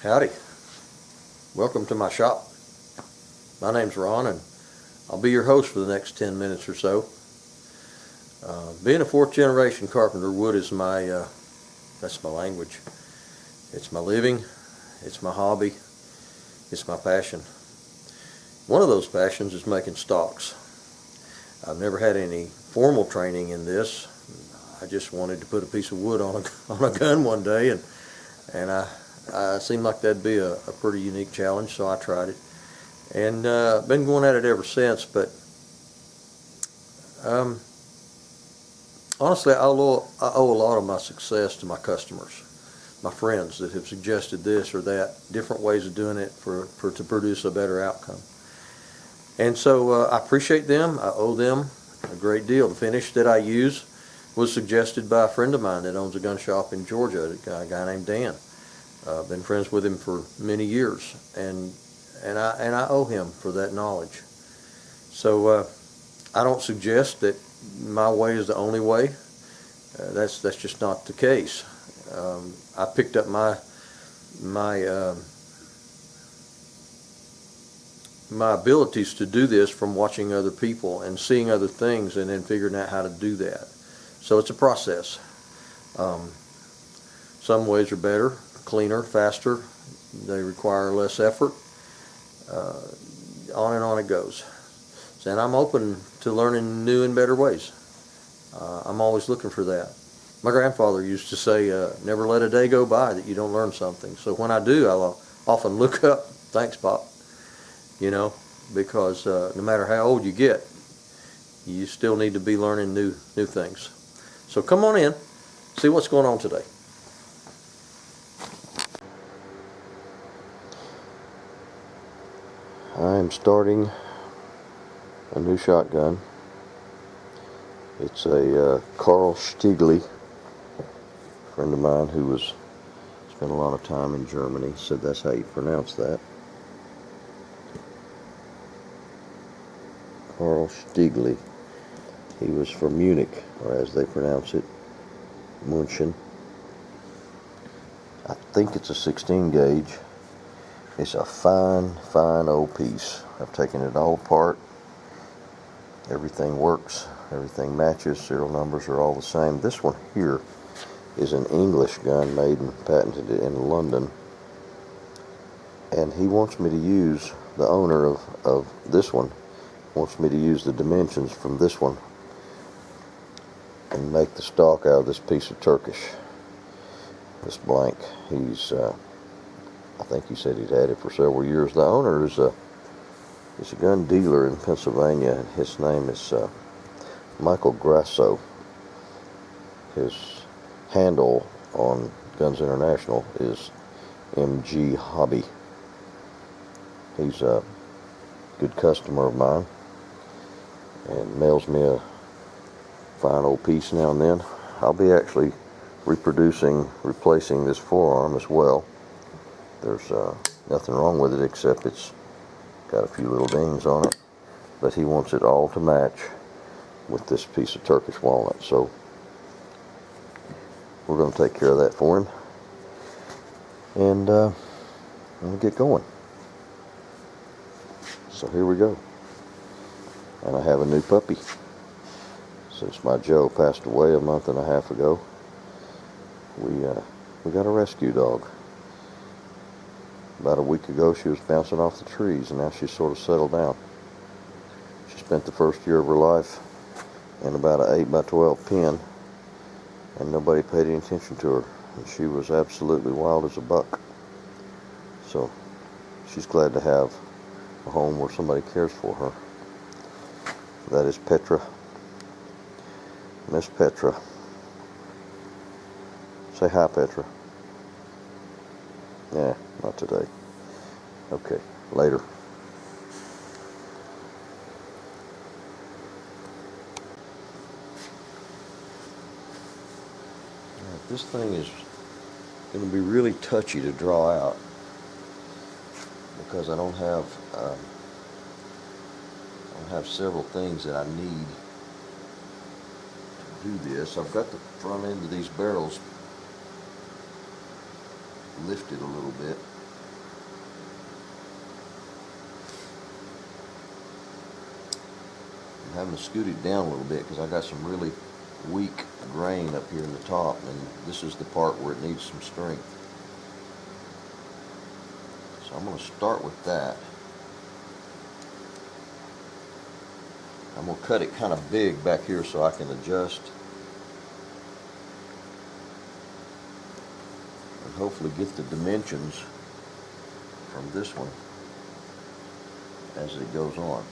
Howdy. Welcome to my shop. My name's Ron, and I'll be your host for the next 10 minutes or so. Being a fourth generation carpenter, wood is that's my language. It's my living, it's my hobby, it's my passion. One of those passions is making stocks. I've never had any formal training in this. I just wanted to put a piece of wood on a gun one day, and I seemed like that'd be a pretty unique challenge, so I tried it. And been going at it ever since, but honestly, I owe a lot of my success to my customers, my friends that have suggested this or that, different ways of doing it to produce a better outcome. And so I appreciate them. I owe them a great deal. The finish that I use was suggested by a friend of mine that owns a gun shop in Georgia, a guy named Dan. I've been friends with him for many years, and I owe him for that knowledge. So I don't suggest that my way is the only way. That's just not the case. I picked up my abilities to do this from watching other people and seeing other things, and then figuring out how to do that. So it's a process. Some ways are better, cleaner, faster. They require less effort. On and on it goes. And I'm open to learning new and better ways. I'm always looking for that. My grandfather used to say, never let a day go by that you don't learn something. So when I do, I'll often look up, thanks, Pop, because no matter how old you get, you still need to be learning new things. So come on in, see what's going on today. I'm starting a new shotgun. It's a Carl Stiegele, a friend of mine who spent a lot of time in Germany, said that's how you pronounce that. Carl Stiegele. He was from Munich, or as they pronounce it, München. I think it's a 16 gauge. It's a fine old piece. I've taken it all apart. Everything works. Everything matches. Serial numbers are all the same. This one here is an English gun made and patented in London. And he wants me to use, the owner of this one, wants me to use the dimensions from this one and make the stock out of this piece of Turkish. This blank. I think he said he'd had it for several years. The owner is a gun dealer in Pennsylvania, and his name is Michael Grasso. His handle on Guns International is MG Hobby. He's a good customer of mine and mails me a fine old piece now and then. I'll be actually replacing this forearm as well. There's nothing wrong with it except it's got a few little dings on it, but he wants it all to match with this piece of Turkish walnut, so we're going to take care of that for him, and we'll get going. So here we go. And I have a new puppy. Since my Joe passed away a month and a half ago, we got a rescue dog. About a week ago, she was bouncing off the trees, and now she's sort of settled down. She spent the first year of her life in about an 8x12 pen, and nobody paid any attention to her, and she was absolutely wild as a buck. So she's glad to have a home where somebody cares for her. That is Petra. Miss Petra. Say hi, Petra. Yeah, not today. Okay, later. This thing is going to be really touchy to draw out because I don't have several things that I need to do this. I've got the front end of these barrels lifted a little bit, having to scoot it down a little bit because I got some really weak grain up here in the top, and this is the part where it needs some strength. So I'm going to start with that. I'm going to cut it kind of big back here so I can adjust and hopefully get the dimensions from this one as it goes on.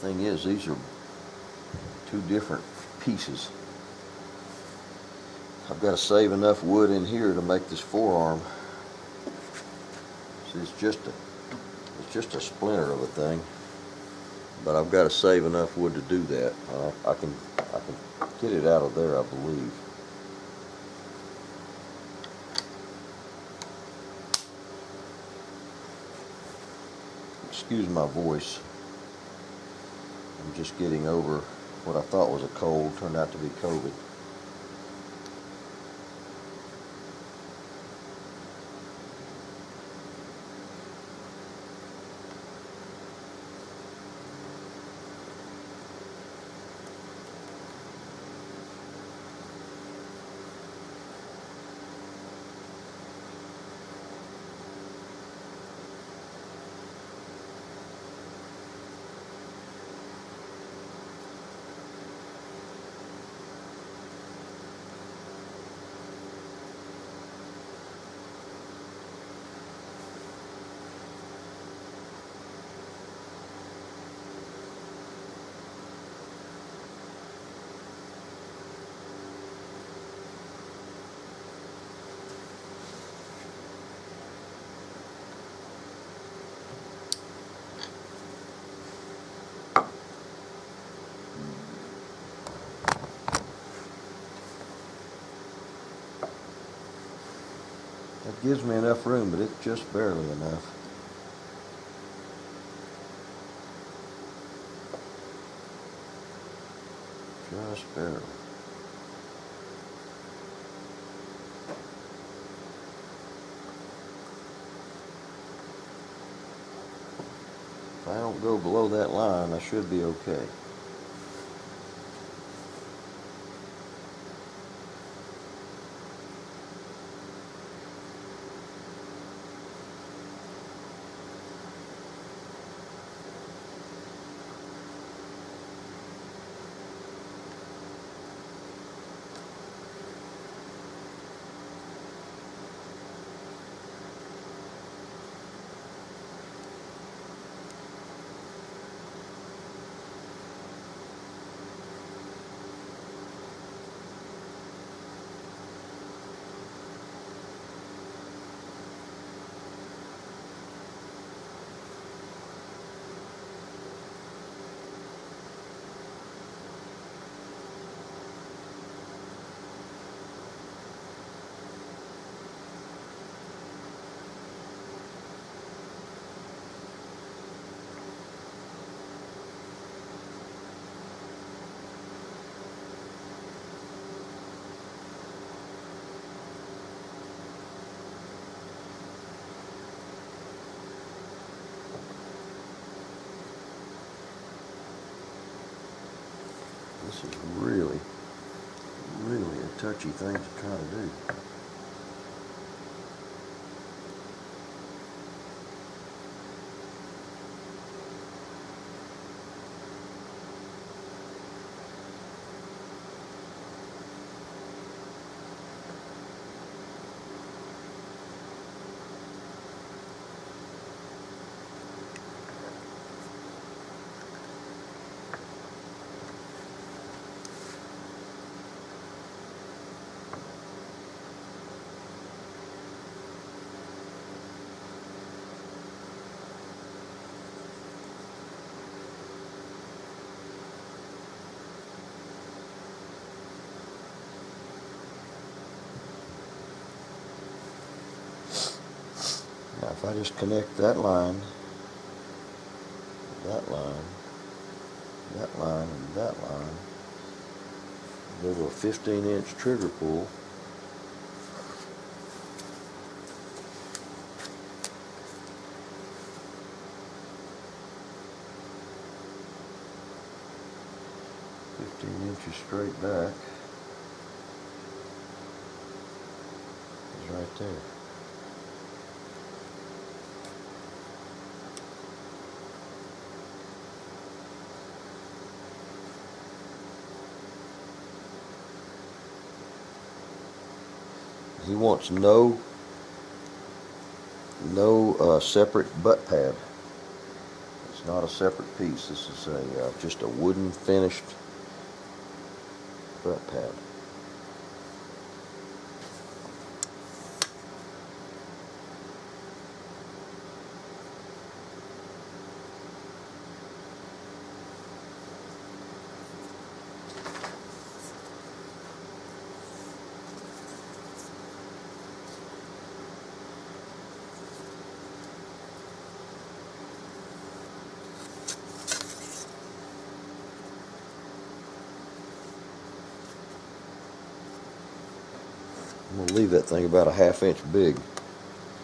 Thing is, these are two different pieces. I've got to save enough wood in here to make this forearm. See, it's just a splinter of a thing, but I've got to save enough wood to do that. I can get it out of there, I believe. Excuse my voice. I'm just getting over what I thought was a cold, turned out to be COVID. That gives me enough room, but it's just barely enough. Just barely. If I don't go below that line, I should be okay. This is really, really a touchy thing to try to do. Now if I just connect that line, that line, that line, and that line, go to a 15-inch trigger pull, 15 inches straight back is right there. He wants no separate butt pad. It's not a separate piece. This is just a wooden finished butt pad. I'm going to leave that thing about a 1/2 inch big.